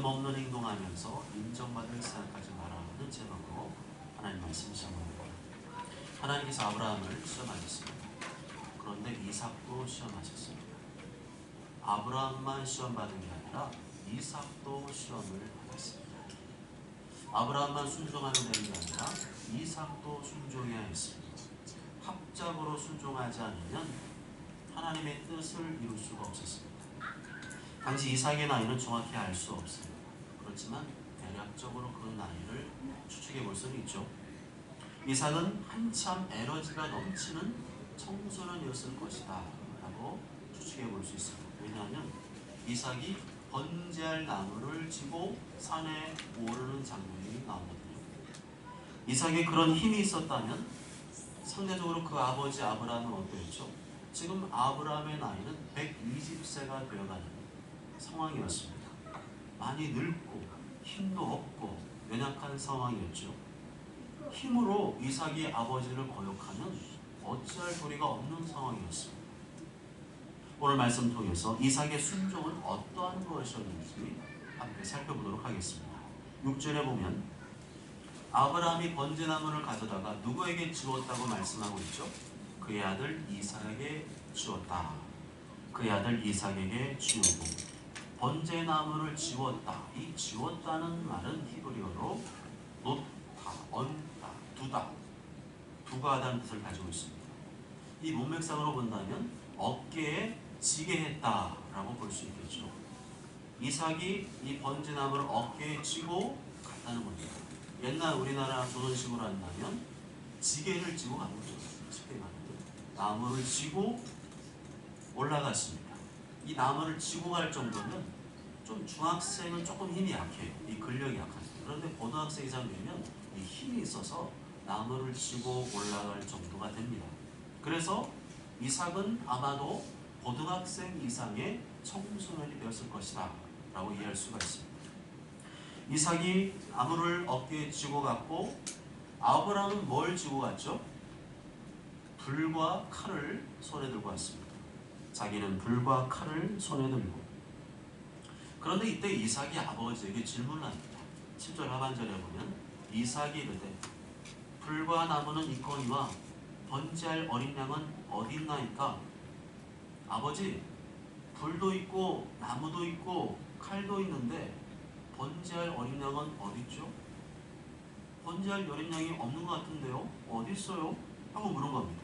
없는 행동하면서 인정받을 생각하지 마라는 제목으로 하나님 말씀 시험합니다. 하나님께서 아브라함을 시험하셨습니다. 그런데 이삭도 시험하셨습니다. 아브라함만 시험받은 게 아니라 이삭도 시험을 받았습니다. 아브라함만 순종하면 되는 게 아니라 이삭도 순종해야 했습니다. 합작으로 순종하지 않으면 하나님의 뜻을 이룰 수가 없었습니다. 당시 이삭의 나이는 정확히 알 수 없습니다. 그렇지만 대략적으로 그 나이를 추측해 볼 수는 있죠. 이삭은 한참 에너지가 넘치는 청소년이었을 것이다 라고 추측해 볼 수 있습니다. 왜냐하면 이삭이 번제할 나무를 지고 산에 오르는 장면이 나오거든요. 이삭에 그런 힘이 있었다면 상대적으로 그 아버지 아브라함은 어떠했죠? 지금 아브라함의 나이는 120세가 되어가는 상황이었습니다. 많이 늙고 힘도 없고 연약한 상황이었죠. 힘으로 이삭이 아버지를 거역하면 어찌할 도리가 없는 상황이었습니다. 오늘 말씀 통해서 이삭의 순종은 어떠한 것이었는지 함께 살펴보도록 하겠습니다. 6절에 보면 아브라함이 번제나무를 가져다가 누구에게 주었다고 말씀하고 있죠? 그의 아들 이삭에게 주었다. 그의 아들 이삭에게 주고 번제나무를 지웠다. 이 지웠다는 말은 히브리어로 놓다, 얹다, 두다, 두가하다는 뜻을 가지고 있습니다. 이 문맥상으로 본다면 어깨에 지게 했다라고 볼 수 있겠죠. 이삭이 이 번제나무를 어깨에 쥐고 갔다는 겁니다. 옛날 우리나라 조선식으로 한다면 지게를 쥐고 가는 거죠. 쉽게 말하면 나무를 쥐고 올라갔습니다. 이 나무를 쥐고 갈 정도면 좀 중학생은 조금 힘이 약해요. 이 근력이 약하죠. 그런데 고등학생 이상 되면 이 힘이 있어서 나무를 쥐고 올라갈 정도가 됩니다. 그래서 이삭은 아마도 고등학생 이상의 청소년이 되었을 것이다 라고 이해할 수가 있습니다. 이삭이 나무를 어깨에 쥐고 갔고 아브라함은 뭘 쥐고 갔죠? 불과 칼을 손에 들고 왔습니다. 자기는 불과 칼을 손에 들고. 그런데 이때 이삭이 아버지에게 질문을 합니다. 7절 하반절에 보면 이삭이 이르되 불과 나무는 있거니와 번제할 어린 양은 어디 있나이까? 아버지, 불도 있고 나무도 있고 칼도 있는데 번제할 어린 양은 어디 있죠? 번제할 어린 양이 없는 것 같은데요? 어디 있어요? 하고 물은 겁니다.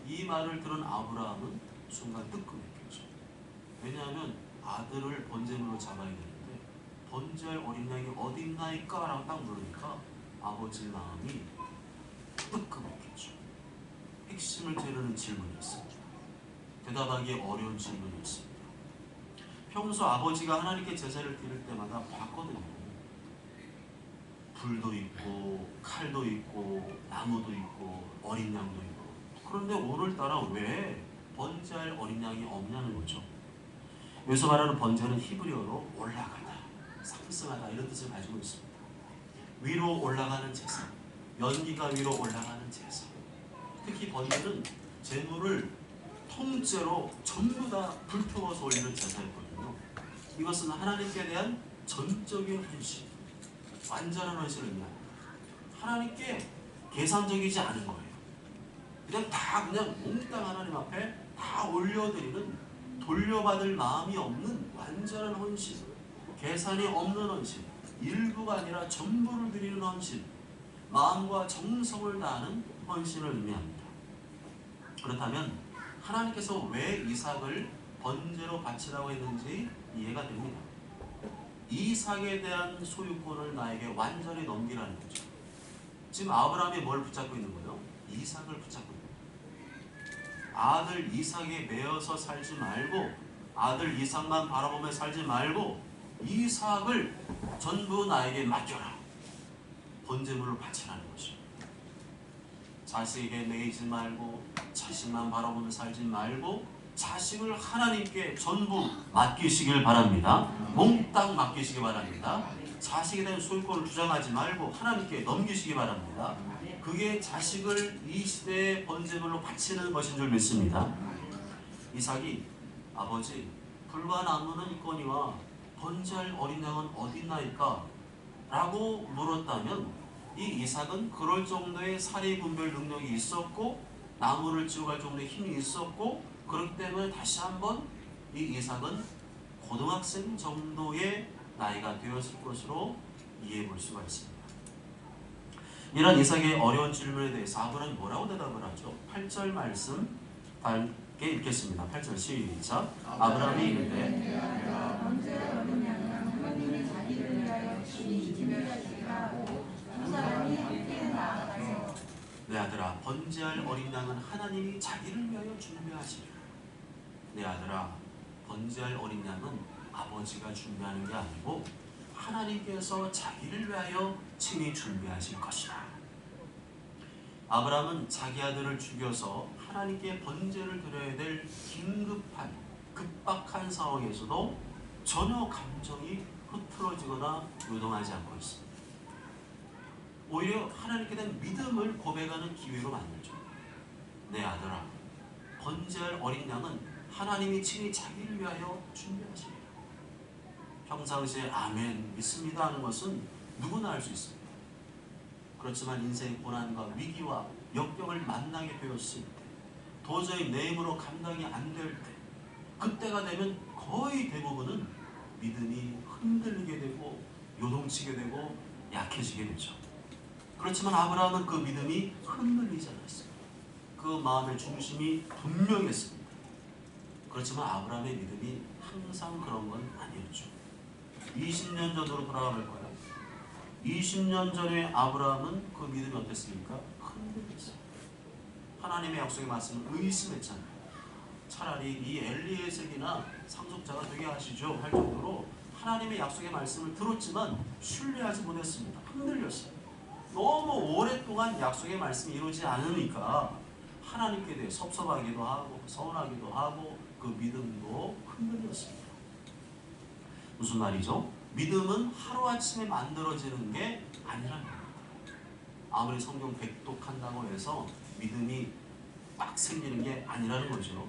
이 말을 들은 아브라함은 순간 뜨끔했겠죠. 왜냐하면 아들을 번제물로 잡아야 되는데 번제할 어린 양이 어디 있나이까? 라고 딱 물으니까 아버지 마음이 뜨끔했겠죠. 핵심을 찌르는 질문이었습니다. 대답하기 어려운 질문이었습니다. 평소 아버지가 하나님께 제사를 드릴 때마다 봤거든요. 불도 있고 칼도 있고 나무도 있고 어린 양도 있고. 그런데 오늘따라 왜 번제할 어린 양이 없냐는 거죠. 여기서 말하는 번제는 히브리어로 올라가다, 상승하다 이런 뜻을 가지고 있습니다. 위로 올라가는 제사, 연기가 위로 올라가는 제사. 특히 번제는 제물을 통째로 전부 다 불태워서 올리는 제사였거든요. 이것은 하나님께 대한 전적인 헌신, 완전한 헌신을 의미합니다. 하나님께 계산적이지 않은 거예요. 그냥 몽땅 하나님 앞에 다 올려드리는, 돌려받을 마음이 없는 완전한 헌신, 계산이 없는 헌신, 일부가 아니라 전부를 드리는 헌신, 마음과 정성을 다하는 헌신을 의미합니다. 그렇다면 하나님께서 왜 이삭을 번제로 바치라고 했는지 이해가 됩니다. 이삭에 대한 소유권을 나에게 완전히 넘기라는 거죠. 지금 아브라함이 뭘 붙잡고 있는 거예요? 이삭을 붙잡고 있는 거예요. 아들 이삭에 매여서 살지 말고, 아들 이삭만 바라보며 살지 말고 이삭을 전부 나에게 맡겨라. 번제물을 바치라는 것이죠. 자식에게 매이지 말고, 자식만 바라보며 살지 말고 자식을 하나님께 전부 맡기시길 바랍니다. 몽땅 맡기시기 바랍니다. 자식에 대한 소유권을 주장하지 말고 하나님께 넘기시기 바랍니다. 그게 자식을 이 시대의 번제물로 바치는 것인 줄 믿습니다. 이삭이 아버지, 불과 나무는 있거니와 번제할 어린 양은 어디 있나이까? 라고 물었다면 이 이삭은 그럴 정도의 사리 분별 능력이 있었고 나무를 지어갈 정도의 힘이 있었고 그렇기 때문에 다시 한번 이 이삭은 고등학생 정도의 나이가 되었을 것으로 이해해 볼 수가 있습니다. 이런 이삭의 어려운 질문에 대해서 아브라함이 뭐라고 대답을 하죠? 8절 말씀 함께 읽겠습니다. 8절 시작. 아브라함이 이르되 내 아들아 번제할 어린 양은 하나님이 자기를 위하여 준비하시리라. 내 아들아 번제할 어린 양은 아버지가 준비하는 게 아니고 하나님께서 자기를 위하여 친히 준비하실 것이다. 아브라함은 자기 아들을 죽여서 하나님께 번제를 드려야 될 긴급한 급박한 상황에서도 전혀 감정이 흐트러지거나 요동하지 않고 있습니다. 오히려 하나님께 대한 믿음을 고백하는 기회로 만들죠. 내 아들아 번제할 어린 양은 하나님이 친히 자기를 위하여 준비하시리라. 평상시에 아멘 믿습니다 하는 것은 누구나 할 수 있습니다. 그렇지만 인생의 고난과 위기와 역경을 만나게 되었을 때 도저히 내 힘으로 감당이 안 될 때 그때가 되면 거의 대부분은 믿음이 흔들리게 되고 요동치게 되고 약해지게 되죠. 그렇지만 아브라함은 그 믿음이 흔들리지 않았습니다. 그 마음의 중심이 분명했습니다. 그렇지만 아브라함의 믿음이 항상 그런 건 아니었죠. 20년 전으로 돌아가 볼 거예요. 20년 전에 아브라함은 그 믿음이 어땠습니까? 흔들렸어요. 하나님의 약속의 말씀을 의심했잖아요. 차라리 이 엘리에셀이나 상속자가 되게 하시죠 할 정도로 하나님의 약속의 말씀을 들었지만 신뢰하지 못했습니다. 흔들렸어요. 너무 오랫동안 약속의 말씀이 이루어지지 않으니까 하나님께 대해 섭섭하기도 하고 서운하기도 하고 그 믿음도 흔들렸습니다. 무슨 말이죠? 믿음은 하루아침에 만들어지는 게 아니라는 겁니다. 아무리 성경 백독한다고 해서 믿음이 딱 생기는 게 아니라는 거죠.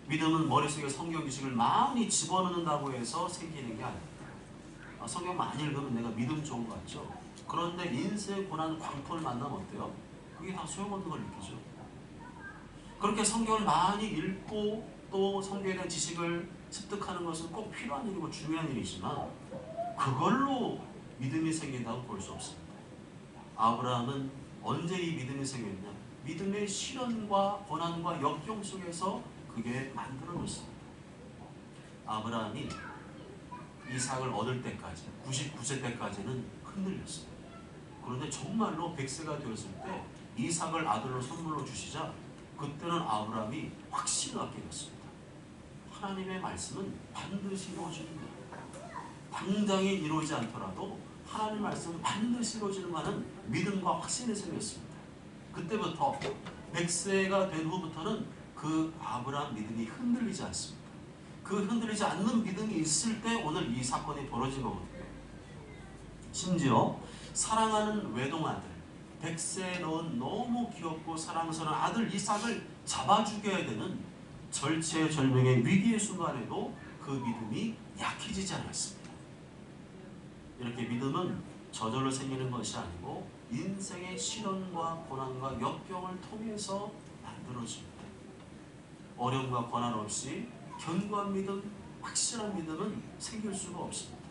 믿음은 머릿속에 성경 지식을 많이 집어넣는다고 해서 생기는 게 아닙니다. 성경 많이 읽으면 내가 믿음 좋은 것 같죠? 그런데 인생의 고난 광풍을 만나면 어때요? 그게 다 소용없는 걸 느끼죠. 그렇게 성경을 많이 읽고 또 성경에 대한 지식을 습득하는 것은 꼭 필요한 일이고 중요한 일이지만 그걸로 믿음이 생긴다고 볼 수 없습니다. 아브라함은 언제 이 믿음이 생겼냐? 믿음의 시련과 고난과 역경 속에서 그게 만들어졌습니다. 아브라함이 이삭을 얻을 때까지 99세 때까지는 흔들렸어요. 그런데 정말로 100세가 되었을 때 이삭을 아들로 선물로 주시자 그때는 아브라함이 확신을 갖게 됐습니다. 하나님의 말씀은 반드시 이루어집니다. 당장에 이루어지지 않더라도 하나님의 말씀은 반드시 이루어지는 믿음과 확신이 생겼습니다. 그때부터 100세가 된 후부터는 그 아브라함 믿음이 흔들리지 않습니다. 그 흔들리지 않는 믿음이 있을 때 오늘 이 사건이 벌어진 거거든요. 심지어 사랑하는 외동아들 100세에 넣은 너무 귀엽고 사랑스러운 아들 이삭을 잡아 죽여야 되는 절체절명의 위기의 순간에도 그 믿음이 약해지지 않았습니다. 이렇게 믿음은 저절로 생기는 것이 아니고 인생의 시련과 고난과 역경을 통해서 만들어집니다. 어려움과 고난 없이 견고한 믿음, 확실한 믿음은 생길 수가 없습니다.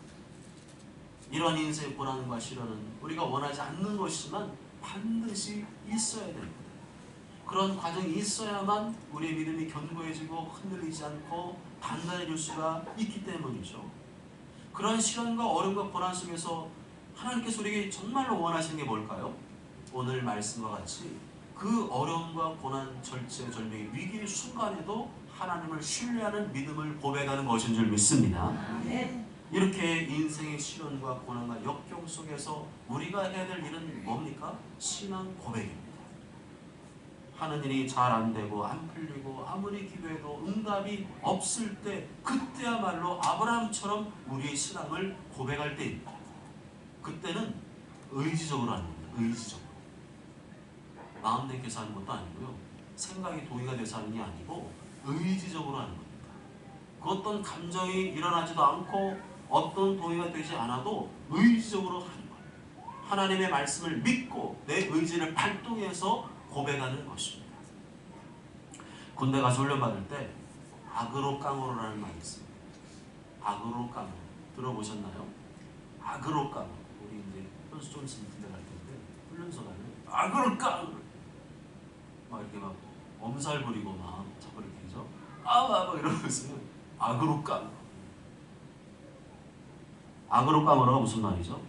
이러한 인생의 고난과 시련은 우리가 원하지 않는 것이지만 반드시 있어야 됩니다. 그런 과정이 있어야만 우리의 믿음이 견고해지고 흔들리지 않고 단단해질 수가 있기 때문이죠. 그런 시련과 어려움과 고난 속에서 하나님께서 우리에게 정말로 원하시는 게 뭘까요? 오늘 말씀과 같이 그 어려움과 고난, 절체절명의 위기의 순간에도 하나님을 신뢰하는 믿음을 고백하는 것인 줄 믿습니다. 이렇게 인생의 시련과 고난과 역경 속에서 우리가 해야 될 일은 뭡니까? 신앙 고백입니다. 하는 일이 잘 안 되고 안 풀리고 아무리 기도해도 응답이 없을 때 그때야말로 아브라함처럼 우리의 신앙을 고백할 때입니다. 그때는 의지적으로 하는 겁니다. 의지적으로. 마음 내켜서 하는 것도 아니고요. 생각이 동의가 돼서 하는 게 아니고 의지적으로 하는 겁니다. 그 어떤 감정이 일어나지도 않고 어떤 동의가 되지 않아도 의지적으로 하는 거예요. 하나님의 말씀을 믿고 내 의지를 발동해서 고백하는 것입니다. 군대 가서 훈련받을 때 아그로깡으로라는 말이 있어요. 아그로깡 들어보셨나요? 아그로깡. 우리 이제 현수 좀 있으면 군대 갈 텐데 훈련소 가면 아그로깡 막 이렇게 막 엄살 부리고 막 자꾸 이렇게 그죠? 막 이러면서 아그로깡. 아그로깡으로가 무슨 말이죠?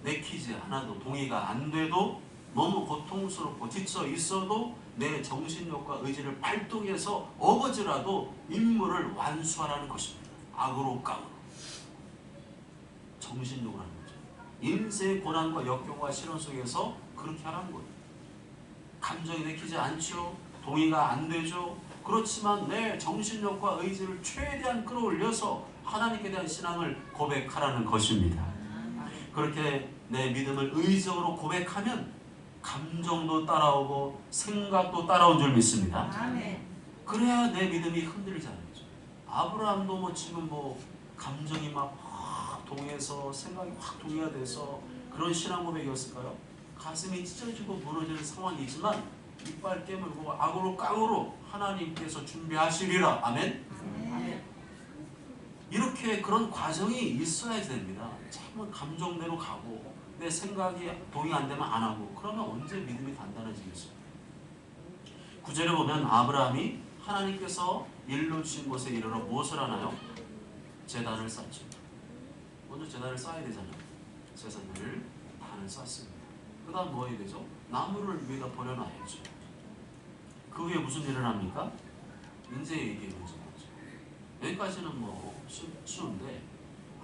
내키지 하나도 동의가 안 돼도 너무 고통스럽고 지쳐 있어도 내 정신력과 의지를 발동해서 어거지라도 임무를 완수하라는 것입니다. 아그로깡으로. 정신력을 하는 거죠. 인생의 고난과 역경과 시련 속에서 그렇게 하라는 거예요. 감정이 내키지 않죠. 동의가 안 되죠. 그렇지만 내 정신력과 의지를 최대한 끌어올려서 하나님께 대한 신앙을 고백하라는 것입니다. 그렇게 내 믿음을 의지적으로 고백하면 감정도 따라오고 생각도 따라온 줄 믿습니다. 그래야 내 믿음이 흔들리지 않죠. 아브라함도 뭐 지금 뭐 감정이 막 동해서 생각이 확 동의가 돼서 그런 신앙 고백이었을까요? 가슴이 찢어지고 무너지는 상황이지만 이빨 깨물고 악으로 깡으로 하나님께서 준비하시리라. 아멘? 아멘. 이렇게 그런 과정이 있어야 됩니다. 참 감정대로 가고 내 생각이 동의 안 되면 안 하고 그러면 언제 믿음이 단단해지겠어요? 9절에 보면 아브라함이 하나님께서 일러 주신 곳에 이르러 무엇을 하나요? 제단을 쌓죠. 먼저 제단을 쌓아야 되잖아요. 제사를 단을 쌓습니다. 그 다음 뭐 해야 되죠? 나무를 위에다 버려놔야죠. 그 후에 무슨 일을 합니까? 이제 얘기해 보죠. 여기까지는 뭐 쉬운데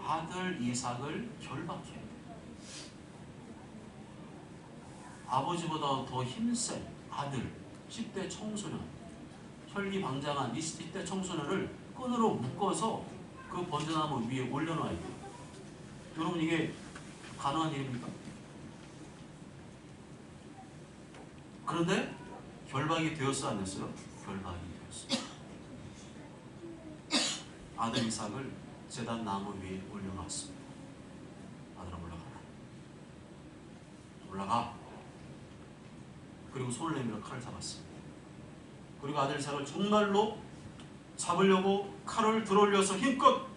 아들 이삭을 결박해야 돼요. 아버지보다 더 힘센 아들 10대 청소년 혈기방장한 20대 청소년을 끈으로 묶어서 그 번제나무 위에 올려놔야 돼요. 여러분 이게 가능한 일입니까? 그런데 결박이 되었어 안 됐어요? 결박이 되었어요. 아들 이삭을 제단 나무 위에 올려놨습니다. 아들아 올라가. 그리고 손을 내밀어 칼을 잡았습니다. 그리고 아들 이삭을 정말로 잡으려고 칼을 들어올려서 힘껏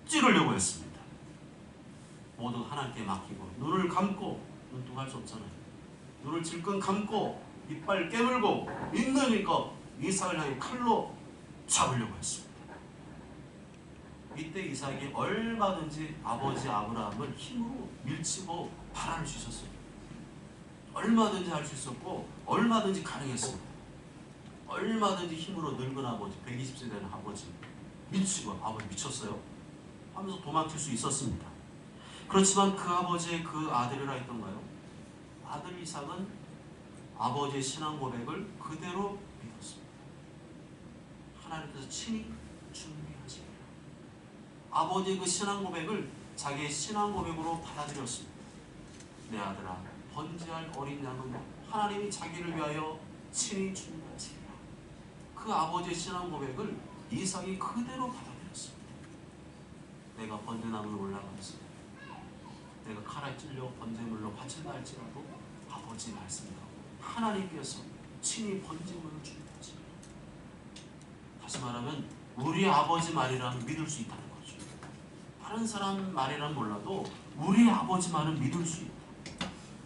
찌르려고 했습니다. 모두 하나님께 맡기고 눈을 감고 눈뜨고 할 수 없잖아요. 눈을 질끈 감고 이빨 깨물고 있는 힘껏 이삭을 향해 칼로 잡으려고 했습니다. 이때 이삭이 얼마든지 아버지 아브라함을 힘으로 밀치고 발할 수 있었어요. 얼마든지 할 수 있었고 얼마든지 가능했습니다. 얼마든지 힘으로 늙은 아버지 120세 되는 아버지 밀치고 아버지 미쳤어요 하면서 도망칠 수 있었습니다. 그렇지만 그 아버지의 그 아들이라 했던가요? 아들 이삭은 아버지의 신앙 고백을 그대로 믿었습니다. 하나님께서 친히 준비하십니다. 아버지의 그 신앙 고백을 자기의 신앙 고백으로 받아들였습니다. 내 아들아 번제할 어린 양은 하나님이 자기를 위하여 친히 준비하십니다. 그 아버지의 신앙 고백을 이삭이 그대로 받아들였습니다. 내가 번제나무에 올라가서 내가 칼에 찔려 번제물로 바친다 할지라도 아버지 말씀이라고 하나님께서 친히 번제물을 준비하십니다. 다시 말하면 우리 아버지 말이라면 믿을 수 있다는 거죠. 다른 사람 말이라면 몰라도 우리 아버지 말은 믿을 수 있다.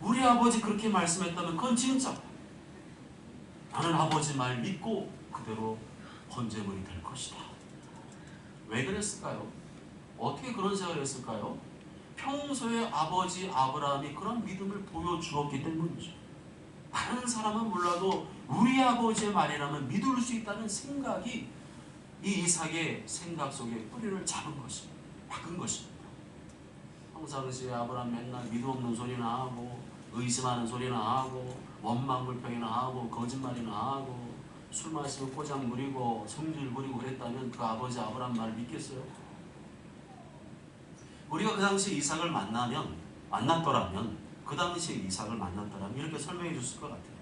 우리 아버지 그렇게 말씀했다면 그건 진짜. 나는 아버지 말 믿고 그대로 번제물이 될 것이다. 왜 그랬을까요? 어떻게 그런 생각을 했을까요? 평소에 아버지 아브라함이 그런 믿음을 보여주었기 때문이죠. 다른 사람은 몰라도 우리 아버지의 말이라면 믿을 수 있다는 생각이 이 이삭의 생각 속에 뿌리를 잡은 것입니다. 박은 것입니다. 평상시에 아브라함 맨날 믿음 없는 소리나 하고 의심하는 소리나 하고 원망불평이나 하고 거짓말이나 하고 술 마시고 꼬장 부리고 성질 부리고 그랬다면 그 아버지 아브라함 말을 믿겠어요? 우리가 그 당시 이삭을 만났더라면 그 당시에 이삭을 만났더라면 이렇게 설명해 줬을 것 같아요.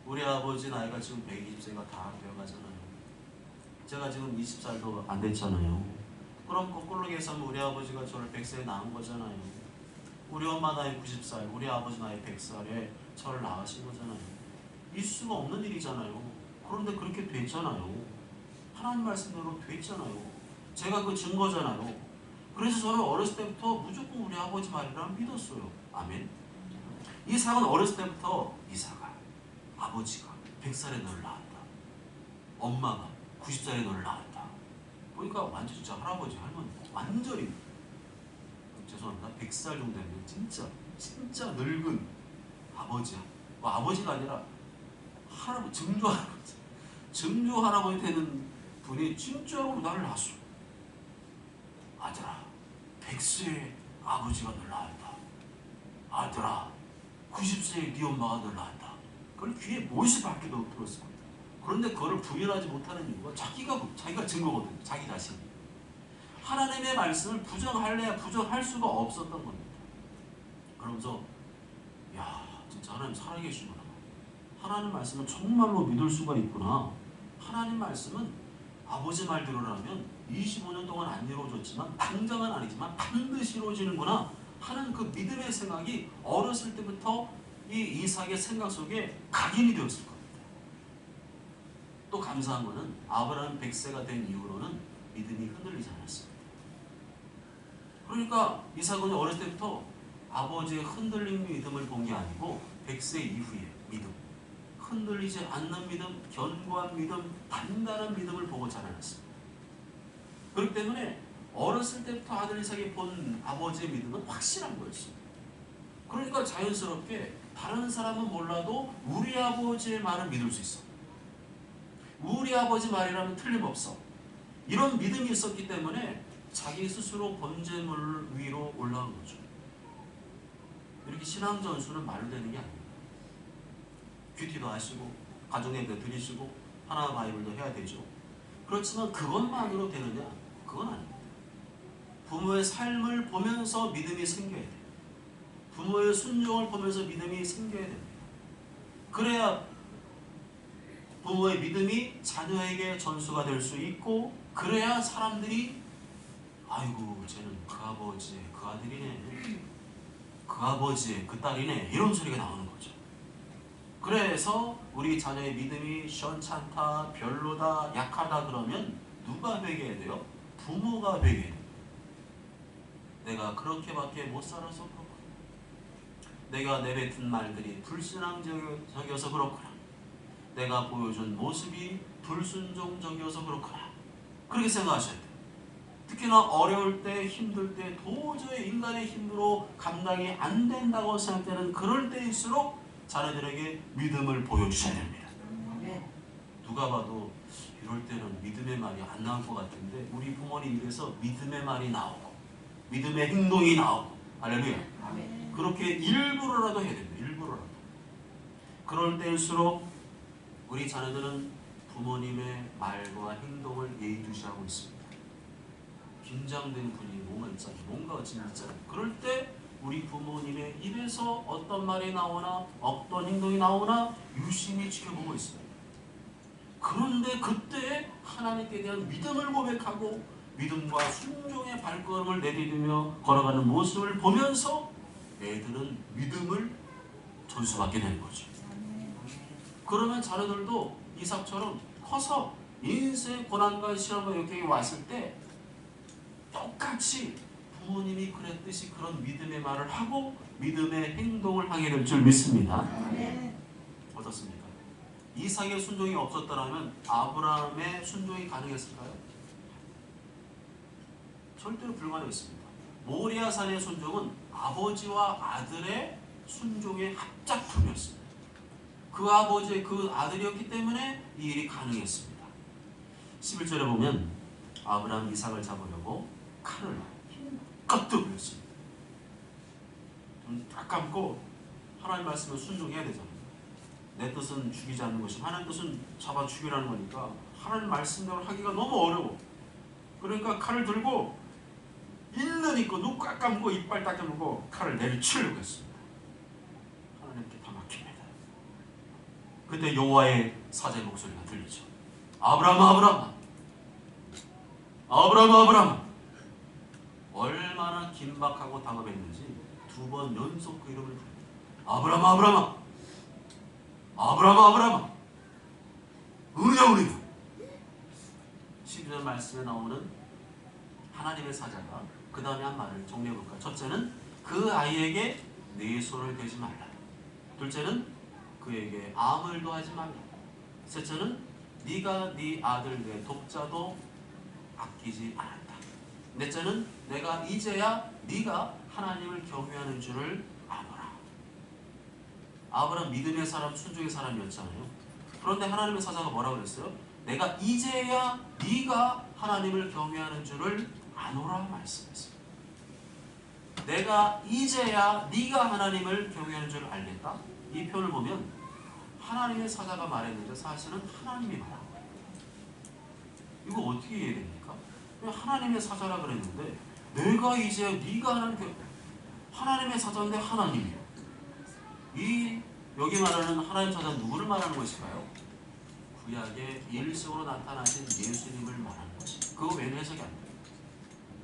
우리 아버지 나이가 지금 120세가 다 되어가잖아요. 제가 지금 20살도 안 됐잖아요. 그럼 거꾸로 계산하면 우리 아버지가 저를 100세에 낳은 거잖아요. 우리 엄마 나이 90살, 우리 아버지 나이 100살에 저를 낳으신 거잖아요. 있을 수가 없는 일이잖아요. 그런데 그렇게 됐잖아요. 하나님 말씀대로 됐잖아요. 제가 그 증거잖아요. 그래서 저는 어렸을 때부터 무조건 우리 아버지 말이라면 믿었어요. 아멘. 이삭은 어렸을 때부터 이삭아, 아버지가 100살에 너를 낳았다. 엄마가 90살에 너를 낳았다. 보니까 완전 진짜 할아버지, 할머니 완전히, 죄송합니다, 100살 정도 되면 진짜 늙은 아버지야. 뭐 아버지가 아니라 할아버지, 증조 할아버지 되는 분이 진짜로 나를 낳았어. 아들아, 100세의 아버지가 널 낳았다. 아들아, 90세의 네 엄마가 널 낳았다. 그걸 귀에 못이 밖에 들었어. 그런데 그걸 부인하지 못하는 이유가 자기가 증거거든요. 자기 자신. 하나님의 말씀을 부정할래야 부정할 수가 없었던 겁니다. 그러면서 야, 진짜 하나님 살아계시구나. 하나님 말씀은 정말로 믿을 수가 있구나. 하나님 말씀은 아버지 말대로라면 25년 동안 안 이루어졌지만, 당장은 아니지만 반드시 이루어지는구나 하는 그 믿음의 생각이 어렸을 때부터 이 이삭의 생각 속에 각인이 되었을 겁니다. 또 감사한 것은 아브라함 100세가 된 이후로는 믿음이 흔들리지 않았습니다. 그러니까 이삭은 어렸을 때부터 아버지의 흔들린 믿음을 본 게 아니고 100세 이후의 믿음, 흔들리지 않는 믿음, 견고한 믿음, 단단한 믿음을 보고 자라났습니다. 그렇기 때문에 어렸을 때부터 아들 이삭이 본 아버지의 믿음은 확실한 거였습니다. 그러니까 자연스럽게 다른 사람은 몰라도 우리 아버지의 말을 믿을 수 있어. 우리 아버지 말이라면 틀림없어. 이런 믿음이 있었기 때문에 자기 스스로 번제물 위로 올라온 거죠. 이렇게 신앙 전수는 말로 되는 게 아닙니다. 큐티도 하시고 가정예배 드리시고 하나 바이블도 해야 되죠. 그렇지만 그것만으로 되느냐? 그건 아닙니다. 부모의 삶을 보면서 믿음이 생겨야 돼요. 부모의 순종을 보면서 믿음이 생겨야 됩니다. 그래야 부모의 믿음이 자녀에게 전수가 될 수 있고, 그래야 사람들이 아이고 쟤는 그 아버지의 그 아들이네, 그 아버지의 그 딸이네, 이런 소리가 나오는 거죠. 그래서 우리 자녀의 믿음이 시원찮다, 별로다, 약하다 그러면 누가 회개해야 돼요? 부모가 회개해야 돼요. 내가 그렇게밖에 못 살아서 그렇구나. 내가 내뱉은 말들이 불신앙적이어서 그렇구나. 내가 보여준 모습이 불순종적이어서 그렇구나. 그렇게 생각하셔야 돼요. 특히나 어려울 때, 힘들 때 도저히 인간의 힘으로 감당이 안 된다고 생각되는 그럴 때일수록 자녀들에게 믿음을 보여주셔야 됩니다. 누가 봐도 이럴 때는 믿음의 말이 안 나올 것 같은데 우리 부모님 입에서 믿음의 말이 나오고 믿음의 행동이 나오고, 할렐루야. 그렇게 일부러라도 해야 됩니다. 일부러라도. 그럴 때일수록 우리 자녀들은 부모님의 말과 행동을 예의주시하고 있습니다. 긴장된 분위기, 뭔가 진짜. 그럴 때 우리 부모님의 입에서 어떤 말이 나오나 어떤 행동이 나오나 유심히 지켜보고 있습니다. 그런데 그때 하나님께 대한 믿음을 고백하고 믿음과 순종의 발걸음을 내디디며 걸어가는 모습을 보면서 애들은 믿음을 전수받게 되는 거죠. 그러면 자녀들도 이삭처럼 커서 인생의 고난과 시험과 역경이 왔을 때 똑같이 부모님이 그랬듯이 그런 믿음의 말을 하고 믿음의 행동을 하게 될 줄 믿습니다. 어떻습니까? 이삭의 순종이 없었더라면 아브라함의 순종이 가능했을까요? 절대로 불가능했습니다. 모리아산의 순종은 아버지와 아들의 순종의 합작품이었습니다. 그 아버지의 그 아들이었기 때문에 이 일이 가능했습니다. 11절에 보면 아브라함 이삭을 잡으려고 칼을 힘껏 들었습니다. 딱 감고 하나님 말씀을 순종해야 되잖아요. 내 뜻은 죽이지 않는 것이 하나님 뜻은 잡아 죽이라는 거니까 하나님 말씀대로 하기가 너무 어려워. 그러니까 칼을 들고 있는 있고 눈 꽉 감고 이빨 딱 깨물고 칼을 내리치려고 했습니다. 하나님께 다 막힙니다. 그때 여호와의 사자의 목소리가 들리죠. 아브라함, 아브라함, 아브라함, 아브라함. 얼마나 긴박하고 다급했는지 2번 연속 그 이름을 부릅니다. 아브라함아, 아브라함아, 아브라함아, 아브라함아, 우리가 우리가. 12절 말씀에 나오는 하나님의 사자가 그 다음에 한 말을 정리해볼까요? 첫째는 그 아이에게 네 손을 대지 말라. 둘째는 그에게 아무 일도 하지 말라. 셋째는 네가 네 아들 내 독자도 아끼지 않았다. 넷째는 내가 이제야 네가 하나님을 경외하는 줄을 아노라. 아브라함 믿음의 사람, 순종의 사람이었잖아요. 그런데 하나님의 사자가 뭐라고 그랬어요? 내가 이제야 네가 하나님을 경외하는 줄을 아노라 말씀했어요. 내가 이제야 네가 하나님을 경외하는 줄 알겠다. 이 표현을 보면 하나님의 사자가 말했는데 사실은 하나님이 말한 거예요. 이거 어떻게 이해됩니까? 하나님의 사자라 그랬는데 내가 이제 네가 하나님의 사자인데 하나님이요. 이 여기 말하는 하나님 사자는 누구를 말하는 것일까요? 구약의 일성으로 나타나신 예수님을 말하는 것이. 그거 외에는 해석이 안 돼요.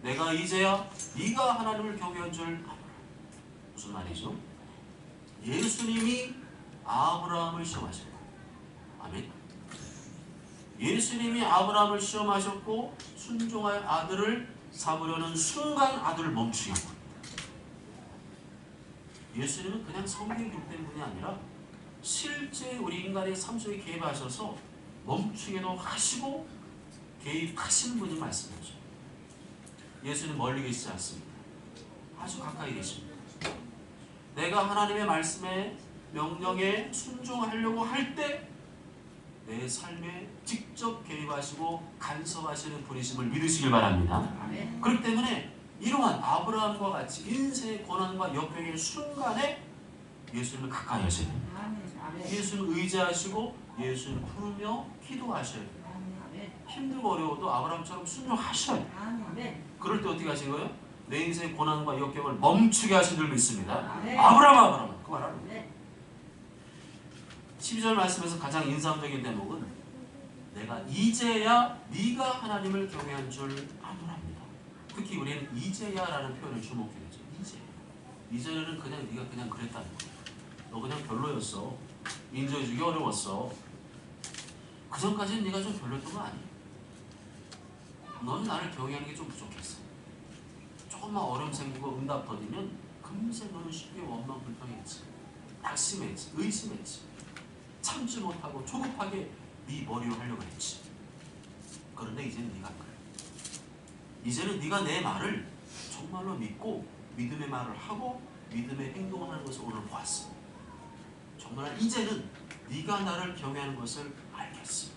내가 이제야 네가 하나님을 경외한 줄 알아라. 무슨 말이죠? 예수님이 아브라함을 시험하셨고, 아멘. 예수님이 아브라함을 시험하셨고 순종할 아들을 삼으려는 순간 아들을 멈추게 합니다. 예수님은 그냥 성경의 육된 분이 아니라 실제 우리 인간의 삶 속에 개입하셔서 멈추게도 하시고 개입하시는 분이 말씀이죠. 예수는 멀리 계시지 않습니다. 아주 가까이 계십니다. 내가 하나님의 말씀에 명령에 순종하려고 할 때 내 삶에 직접 개입하시고 간섭하시는 분이심을 믿으시길 바랍니다. 그렇기 때문에 이러한 아브라함과 같이 인생의 고난과 역경의 순간에 예수님을 가까이 하셔야 됩니다. 예수님을 의지하시고 예수님을 부르며 기도하셔야 됩니다. 힘들고 어려워도 아브라함처럼 순종하셔야 돼요. 그럴 때 어떻게 하신 거예요? 내 인생의 고난과 역경을 멈추게 하신 줄 믿습니다. 아브라함, 아브라함. 그 말하는 거예요. 12절 말씀에서 가장 인상적인 대목은 내가 이제야 네가 하나님을 경외한 줄 아노랍니다. 특히 우리는 이제야라는 표현을 주목해야 되죠. 이제야. 이제는 그냥 네가 그냥 그랬다는 거야. 너 그냥 별로였어. 인정해주기 어려웠어. 그 전까지는 네가 좀 별로였던 거 아니야? 너는 나를 경외하는 게 좀 부족했어. 조금만 어려움 생기고 응답 더디면 금세 너는 쉽게 원망 불평했지. 낙심했지. 의심했지. 참지 못하고 조급하게 네 머리로 하려고 했지. 그런데 이제는 네가 그래. 이제는 네가 내 말을 정말로 믿고 믿음의 말을 하고 믿음의 행동을 하는 것을 오늘 보았어. 정말 이제는 네가 나를 경외하는 것을 알겠어.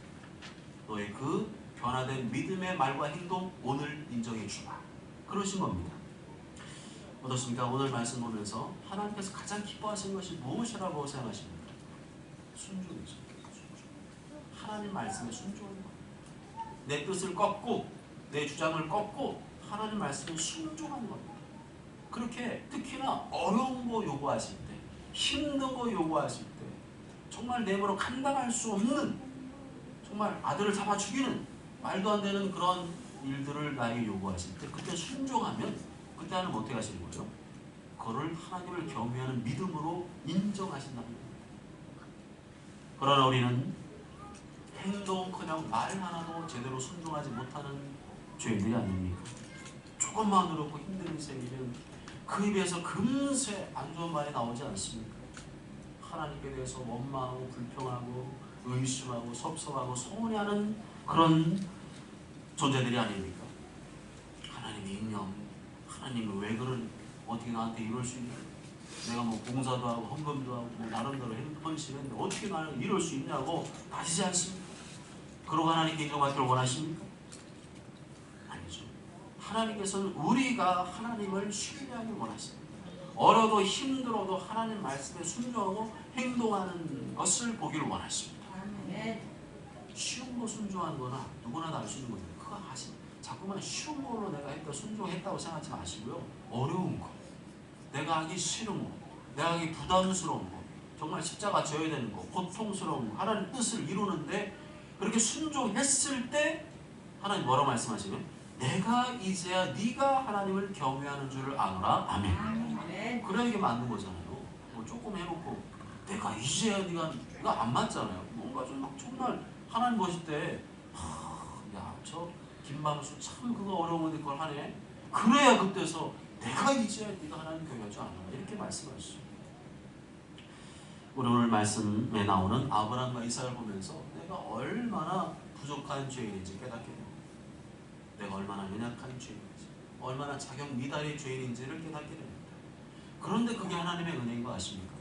너의 그 변화된 믿음의 말과 행동 오늘 인정해 주마. 그러신 겁니다. 어떻습니까? 오늘 말씀 보면서 하나님께서 가장 기뻐하시는 것이 무엇이라고 생각하십니까? 순종이죠. 하나님 말씀에 순종하는 겁니다. 내 뜻을 꺾고 내 주장을 꺾고 하나님 말씀에 순종하는 겁니다. 그렇게 특히나 어려운 거 요구하실 때, 힘든 거 요구하실 때, 정말 내 힘으로 감당할 수 없는 정말 아들을 잡아 죽이는 말도 안 되는 그런 일들을 나에게 요구하실 때 그때 순종하면 그때 하나님 어떻게 하시는 거죠? 그거를 하나님을 경외하는 믿음으로 인정하신다는 겁니다. 그러나 우리는 행동커녕 말 하나도 제대로 순종하지 못하는 죄인들이 아닙니까? 조금만 어렵고 힘든 일이 생기면 그 입에서 금세 안 좋은 말이 나오지 않습니까? 하나님께 대해서 원망하고 불평하고 의심하고 섭섭하고 서운해하는 그런 존재들이 아닙니까? 하나님이 인정, 하나님이 왜 그런 어떻게 나한테 이럴 수 있냐? 내가 뭐 봉사도 하고 헌금도 하고 뭐 나름대로 헌신했는데 어떻게 나는 이럴 수 있냐고 따지지 않습니까? 그러고 하나님께 인정받기를 원하십니까? 아니죠. 하나님께서는 우리가 하나님을 신뢰하길 원하십니다. 어려도 힘들어도 하나님 말씀에 순종하고 행동하는 것을 보기를 원하십니다. 쉬운 거 순종하는 거나 누구나 다 할 수 있는 거예요. 그거 하시. 자꾸만 쉬운 걸로 내가 했다 순종했다고 생각하지 마시고요. 어려운 거, 내가 하기 싫은 거, 내가 하기 부담스러운 거, 정말 십자가 져야 되는 거, 고통스러운 거, 하나님 뜻을 이루는데 그렇게 순종했을 때 하나님 뭐라고 말씀하시면 내가 이제야 네가 하나님을 경외하는 줄을 아노라. 아멘. 아멘. 그래야 이게 맞는 거잖아요. 뭐 조금 해놓고 내가 이제야 네가, 이거 안 맞잖아요. 뭔가 좀 막 정말 하나님 보실 때 야, 저 김방수 참 그거 어려운 건데 그걸 하네. 그래야 그때서 내가 이제야 네가 하나님 경외할 줄 아노라 이렇게 말씀하시죠. 우리 오늘 말씀에 나오는 아브라함과 이삭을 보면서 내가 얼마나 부족한 죄인인지 깨닫게 됩니다. 내가 얼마나 연약한 죄인인지, 얼마나 자격 미달의 죄인인지를 깨닫게 됩니다. 그런데 그게 하나님의 은혜인 거 아십니까?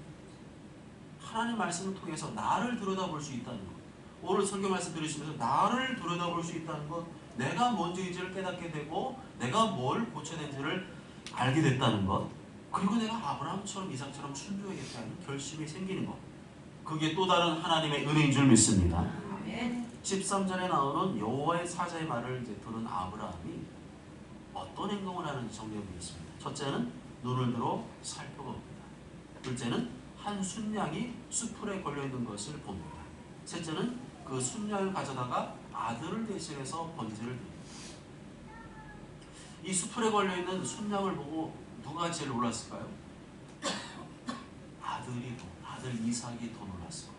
하나님 말씀을 통해서 나를 들여다볼 수 있다는 것, 오늘 설교 말씀 들으시면서 나를 들여다볼 수 있다는 것, 내가 뭔지를 깨닫게 되고 내가 뭘 고쳐야 되는지를 알게 됐다는 것, 그리고 내가 아브라함처럼 이삭처럼 순종하겠다는 결심이 생기는 것, 그게 또 다른 하나님의 은혜인 줄 믿습니다. 아멘. 13절에 나오는 여호와의 사자의 말을 이제 들은 아브라함이 어떤 행동을 하는지 정리해 보겠습니다. 첫째는 눈을 들어 살펴봅니다. 둘째는 한 순양이 수풀에 걸려있는 것을 봅니다. 셋째는 그 순양을 가져다가 아들을 대신해서 번제를 드립니다. 이 수풀에 걸려있는 순양을 보고 누가 제일 놀랐을까요? 아들 이삭이 더 놀랐어요.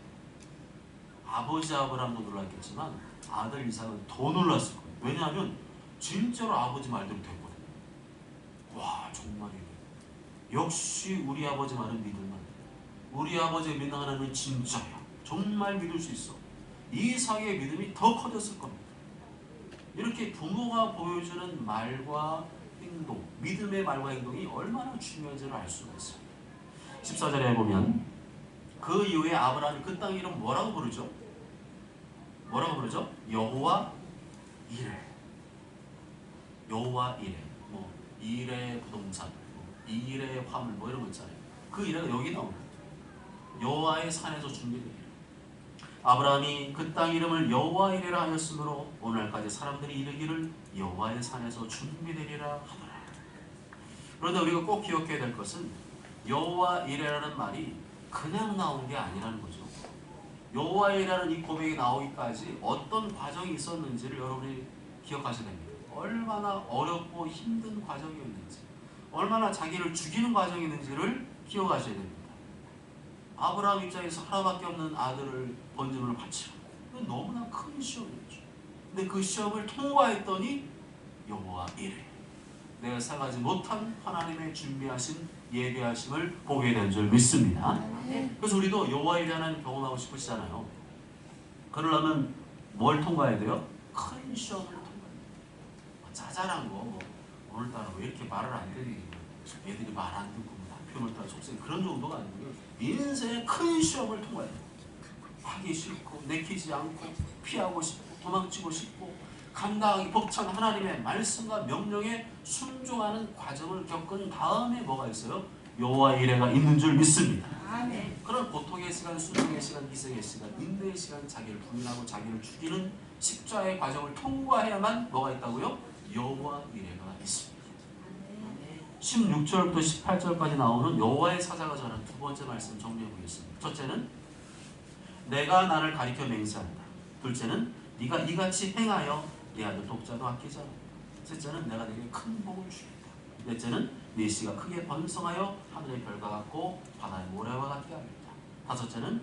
아버지 아브라함도 놀랐겠지만 아들 이삭은 더 놀랐을 거예요. 왜냐하면 진짜로 아버지 말대로 됐거든요. 와, 정말이네. 역시 우리 아버지 말은 믿을만 해. 우리 아버지의 믿는 하나님은 진짜야. 정말 믿을 수 있어. 이삭의 믿음이 더 커졌을 겁니다. 이렇게 부모가 보여주는 말과 행동, 믿음의 말과 행동이 얼마나 중요한지를 알 수가 있습니다. 14절에 보면 그 이후에 아브라함이 그 땅 이름 뭐라고 부르죠? 뭐라고 부르죠? 여호와 이레. 여호와 이레. 뭐 이레 부동산, 이레 화물 뭐 이런 거 있잖아요. 그 이레가 여기 나옵니다. 여호와의 산에서 준비되기를. 아브라함이 그 땅 이름을 여호와 이레라 하였으므로 오늘날까지 사람들이 이르기를 여호와의 산에서 준비되리라 하더라. 그런데 우리가 꼭 기억해야 될 것은 여호와 이레라는 말이 그냥 나온 게 아니라는 거죠. 여호와 이레라는 이 고백이 나오기까지 어떤 과정이 있었는지를 여러분이 기억하셔야 됩니다. 얼마나 어렵고 힘든 과정이었는지, 얼마나 자기를 죽이는 과정이었는지를 기억하셔야 됩니다. 아브라함 입장에서 하나밖에 없는 아들을 번제물로 바치라. 이건 너무나 큰 시험이었죠. 근데 그 시험을 통과했더니 여호와 이레, 내가 생각하지 못한 하나님의 준비하신 예배하심을 보게 된 줄 믿습니다. 그래서 우리도 여호와 이레 하나님 경험하고 싶으시잖아요. 그러려면 뭘 통과해야 돼요? 큰 시험을 통과해야 돼요. 자잘한 거, 뭐 오늘따라 왜 이렇게 말을 안 듣니, 애들이 말 안 듣고 남편을 따라 속세, 그런 정도가 아니고요. 인생의 큰 시험을 통과해야 돼요. 하기 싫고 내키지 않고 피하고 싶고 도망치고 싶고 감당하기 벅찬 하나님의 말씀과 명령에 순종하는 과정을 겪은 다음에 뭐가 있어요? 여호와 이레가 있는 줄 믿습니다. 아멘. 그런 고통의 시간, 순종의 시간, 희생의 시간, 인내의 시간, 자기를 부인하고 자기를 죽이는 십자의 과정을 통과해야만 뭐가 있다고요? 여호와 이레가 있습니다. 16절부터 18절까지 나오는 여호와의 사자가 전한 두 번째 말씀 정리해 보겠습니다. 첫째는 내가 나를 가리켜 맹세한다. 둘째는 네가 이같이 행하여 네 아들 독자도 아끼지 않는다. 셋째는 내가 네게 큰 복을 주겠다. 넷째는 네 씨가 크게 번성하여 하늘의 별과 같고 바다의 모래와 같게 하리라. 다섯째는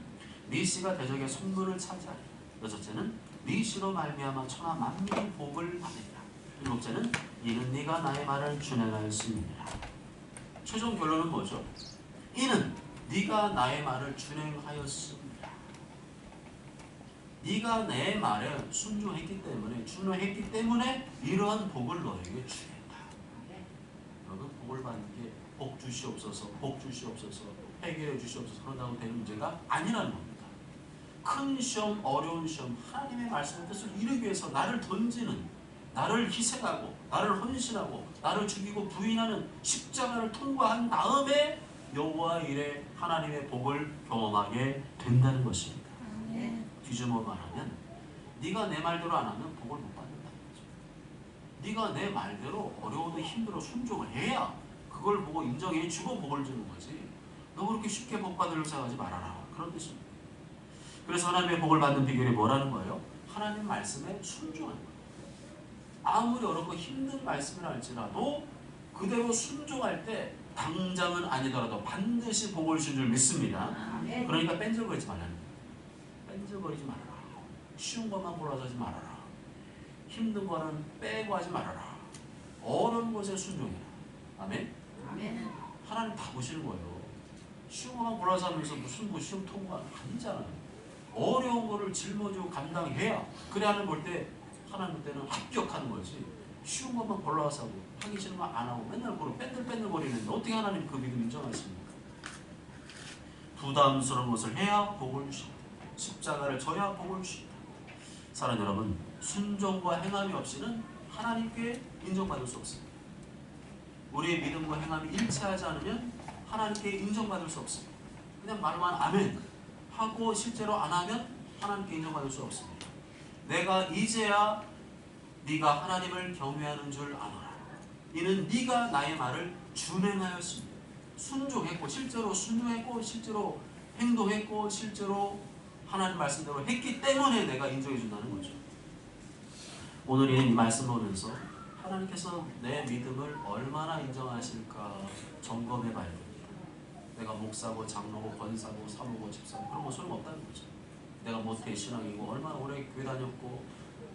네 씨가 대적의 손문을 차지하리라. 여섯째는 네 씨로 말미암아 천하 만민이 복을 받으리라. 일곱째는 이는 네가 나의 말을 준행하였음이니라. 최종 결론은 뭐죠? 이는 네가 나의 말을 준행하였음이라. 네가 내 말에 순종했기 때문에, 준행했기 때문에 이러한 복을 너에게 주겠다. 너는 복을 받는 게 복 주시옵소서, 복 주시옵소서, 해결해 주시옵소서 그런다고 되는 문제가 아니라는 겁니다. 큰 시험, 어려운 시험, 하나님의 말씀의 뜻을 이루기 위해서 나를 던지는, 나를 희생하고 나를 헌신하고 나를 죽이고 부인하는 십자가를 통과한 다음에 여호와 이레 하나님의 복을 경험하게 된다는 것입니다. 뒤집어 말하면 네가 내 말대로 안 하면 복을 못 받는다는 거죠. 네가 내 말대로 어려워도 힘들어 순종을 해야 그걸 보고 인정해 주고 복을 주는 거지. 너 그렇게 쉽게 복 받으려고 생각하지 말아라. 그런 뜻입니다. 그래서 하나님의 복을 받는 비결이 뭐라는 거예요? 하나님 말씀에 순종하는 거예요. 아무리 어렵고 힘든 말씀이라 할지라도 그대로 순종할 때 당장은 아니더라도 반드시 복을 줄 줄 믿습니다. 아멘. 그러니까 뺀질거리지 말라는 거예요. 뺀질거리지 말아라. 쉬운 것만 골라서 하지 말아라. 힘든 거는 빼고 하지 말아라. 어려운 것에 순종해라. 아멘. 아멘. 하나님 다 보시는 거예요. 쉬운 것만 골라서 하면서 무슨 뭐 시험 통과 아니잖아요. 어려운 거를 짊어지고 감당해야 그래 하나님 볼 때 하나님 볼 때는 합격하는 거지. 쉬운 것만 골라서 하고 하기 싫은 거 안 하고 맨날 그러 뺀들뺀들 거리는데 어떻게 하나님 그 믿음 인정하십니까? 부담스러운 것을 해야 복을 주신다. 십자가를 져야 복을 주신다. 사랑하는 여러분, 순종과 행함이 없이는 하나님께 인정받을 수 없습니다. 우리의 믿음과 행함이 일치하지 않으면 하나님께 인정받을 수 없습니다. 그냥 말만 아멘 하고 실제로 안 하면 하나님께 인정받을 수 없습니다. 내가 이제야 네가 하나님을 경외하는 줄 아노라. 이는 네가 나의 말을 준행하였습니다. 순종했고 실제로 순종했고 실제로 행동했고 실제로 하나님 말씀대로 했기 때문에 내가 인정해 준다는 거죠. 오늘 이 말씀 보면서 하나님께서 내 믿음을 얼마나 인정하실까 점검해 봐야 됩니다. 내가 목사고 장로고 권사고 사모고 집사고 그런 거 소용없다는 거죠. 내가 뭐 대신앙이고 얼마나 오래 교회 다녔고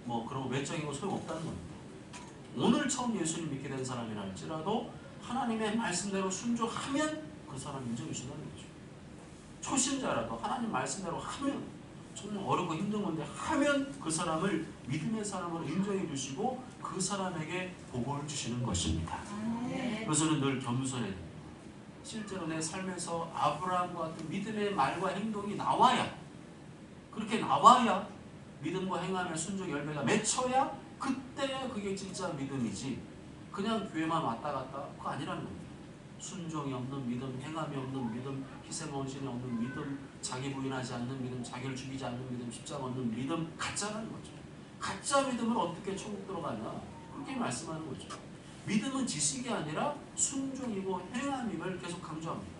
뭐 그런 거 외적이고 소용없다는 겁니다. 오늘 처음 예수님 믿게 된 사람이라 할지라도 하나님의 말씀대로 순종하면 그 사람 인정해 준다는 거죠. 초신자라도 하나님 말씀대로 하면 정말 어렵고 힘든 건데 하면 그 사람을 믿음의 사람으로 인정해 주시고 그 사람에게 복을 주시는 것입니다. 그래서 저는 늘 겸손해야 됩니다. 실제로 내 삶에서 아브라함과 같은 믿음의 말과 행동이 나와야 그렇게 나와야 믿음과 행함의 순종 열매가 맺혀야 그때 그게 진짜 믿음이지 그냥 교회만 왔다 갔다 그거 아니라는 겁니다. 순종이 없는 믿음, 행함이 없는 믿음, 희생헌신이 없는 믿음, 자기 부인하지 않는 믿음, 자기를 죽이지 않는 믿음, 십자가 없는 믿음 가짜라는 거죠. 가짜 믿음을 어떻게 천국 들어가냐 그렇게 말씀하는 거죠. 믿음은 지식이 아니라 순종이고 행함임을 계속 강조합니다.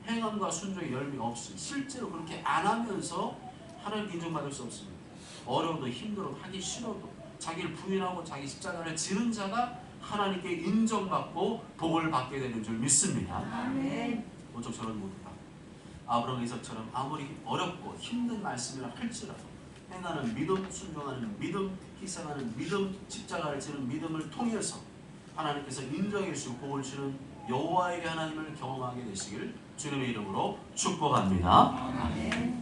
행함과 순종의 열매 없이 실제로 그렇게 안 하면서 하나님 인정받을 수 없습니다. 어려워도 힘들어도 하기 싫어도 자기를 부인하고 자기 십자가를 지는 자가 하나님께 인정받고 복을 받게 되는 줄 믿습니다. 아멘. 모쪼 저런 모두가 아브라함 이삭처럼 아무리 어렵고 힘든 말씀이라 할지라도 행하는 믿음, 순종하는 믿음, 희생하는 믿음, 십자가를 지는 믿음을 통해서 하나님께서 인정해 주시고 복을 주는 여호와의 하나님을 경험하게 되시길 주님의 이름으로 축복합니다. 아멘.